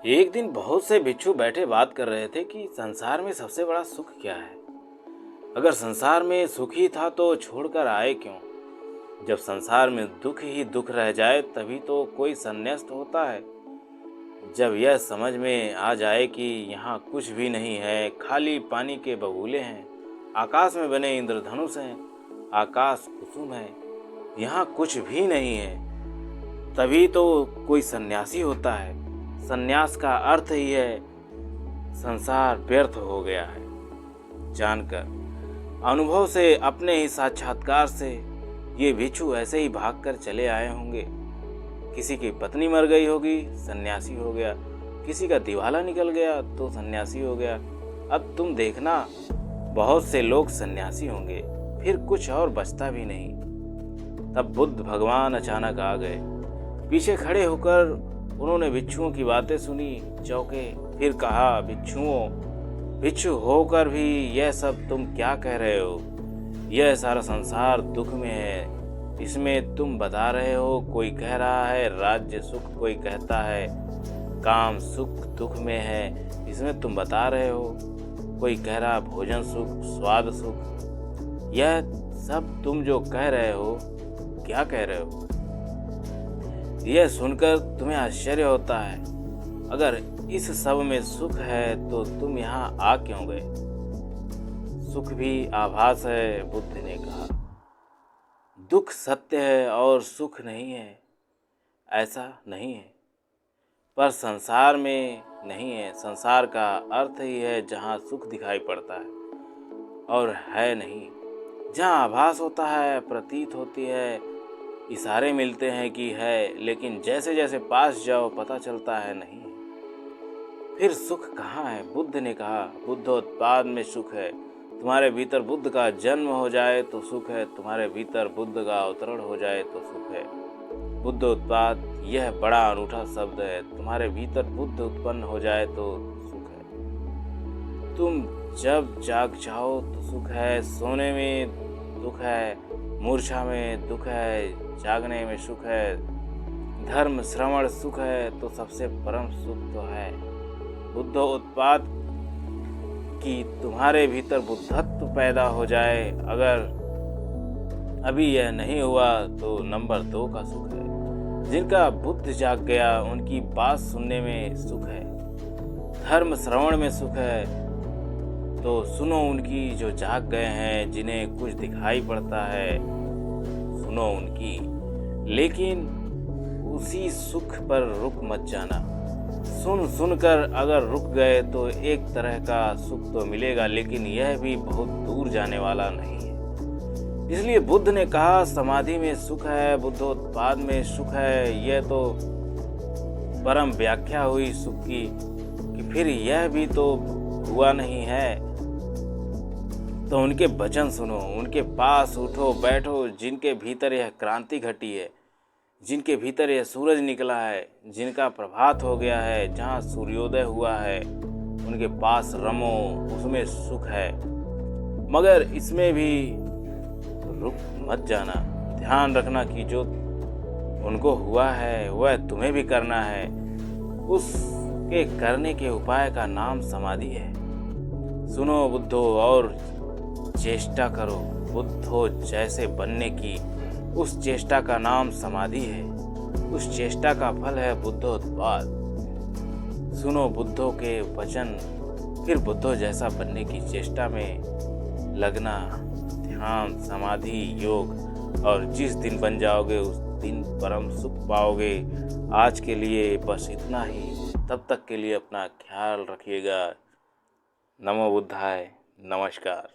एक दिन बहुत से भिक्षु बैठे बात कर रहे थे कि संसार में सबसे बड़ा सुख क्या है। अगर संसार में सुख ही था तो छोड़कर आए क्यों। जब संसार में दुख ही दुख रह जाए तभी तो कोई संन्यास्त होता है। जब यह समझ में आ जाए कि यहाँ कुछ भी नहीं है, खाली पानी के बबूले हैं, आकाश में बने इंद्रधनुष हैं, आकाश कुसुम है, यहाँ कुछ भी नहीं है, तभी तो कोई सन्यासी होता है। सन्यास का अर्थ ही है संसार व्यर्थ हो गया है। जानकर अनुभव से, अपने ही साक्षात्कार से ये भिक्षु ऐसे ही भागकर चले आए होंगे। किसी की पत्नी मर गई होगी, सन्यासी हो गया। किसी का दिवाला निकल गया तो सन्यासी हो गया। अब तुम देखना, बहुत से लोग सन्यासी होंगे, फिर कुछ और बचता भी नहीं। तब बुद्ध भगवान अचानक आ गए। पीछे खड़े होकर उन्होंने भिक्षुओं की बातें सुनी, चौंके। फिर कहा, भिक्षु होकर भी यह सब तुम क्या कह रहे हो। यह सारा संसार दुख में है। इसमें तुम बता रहे हो, कोई कह रहा है राज्य सुख, कोई कहता है काम सुख दुख में है। इसमें तुम बता रहे हो, कोई कह रहा भोजन सुख, स्वाद सुख। यह सब तुम जो कह रहे हो, क्या कह रहे हो। यह सुनकर तुम्हें आश्चर्य होता है। अगर इस सब में सुख है तो तुम यहाँ आ क्यों गए। सुख भी आभास है, बुद्ध ने कहा। दुख सत्य है और सुख नहीं है, ऐसा नहीं है। पर संसार में नहीं है। संसार का अर्थ ही है जहाँ सुख दिखाई पड़ता है और है नहीं। जहाँ आभास होता है, प्रतीत होती है, इशारे मिलते हैं कि है, लेकिन जैसे जैसे पास जाओ पता चलता है नहीं है। फिर सुख कहाँ है। बुद्ध ने कहा, बुद्धोत्पाद में सुख है। तुम्हारे भीतर बुद्ध का जन्म हो जाए तो सुख है। तुम्हारे भीतर बुद्ध का अवतरण हो जाए तो सुख है। बुद्धोत्पाद यह बड़ा अनूठा शब्द है। तुम्हारे भीतर बुद्ध उत्पन्न हो जाए तो सुख है। तुम जब जाग जाओ तो सुख है। सोने में दुख है, मूर्छा में दुख है, जागने में सुख है। धर्म श्रवण सुख है तो सबसे परम सुख तो है बुद्धोत्पाद कि तुम्हारे भीतर बुद्धत्व पैदा हो जाए। अगर अभी यह नहीं हुआ तो नंबर 2 का सुख है। जिनका बुद्ध जाग गया उनकी बात सुनने में सुख है। धर्म श्रवण में सुख है तो सुनो उनकी जो जाग गए हैं, जिन्हें कुछ दिखाई पड़ता है, सुनो उनकी। लेकिन उसी सुख पर रुक मत जाना। सुनकर अगर रुक गए तो एक तरह का सुख तो मिलेगा, लेकिन यह भी बहुत दूर जाने वाला नहीं है। इसलिए बुद्ध ने कहा, समाधि में सुख है, बुद्धोत्पाद में सुख है। यह तो परम व्याख्या हुई सुख की कि फिर यह भी तो हुआ नहीं है। तो उनके वचन सुनो, उनके पास उठो बैठो, जिनके भीतर यह क्रांति घटी है, जिनके भीतर यह सूरज निकला है, जिनका प्रभात हो गया है, जहाँ सूर्योदय हुआ है, उनके पास रमो, उसमें सुख है। मगर इसमें भी रुक मत जाना। ध्यान रखना कि जो उनको हुआ है वह तुम्हें भी करना है। उसके करने के उपाय का नाम समाधि है। सुनो बुद्धो और चेष्टा करो बुद्धो जैसे बनने की। उस चेष्टा का नाम समाधि है। उस चेष्टा का फल है बुद्धोत्पाद। सुनो बुद्धों के वचन, फिर बुद्धों जैसा बनने की चेष्टा में लगना। ध्यान, समाधि, योग, और जिस दिन बन जाओगे उस दिन परम सुख पाओगे। आज के लिए बस इतना ही। तब तक के लिए अपना ख्याल रखिएगा। नमो बुद्धाय। नमस्कार।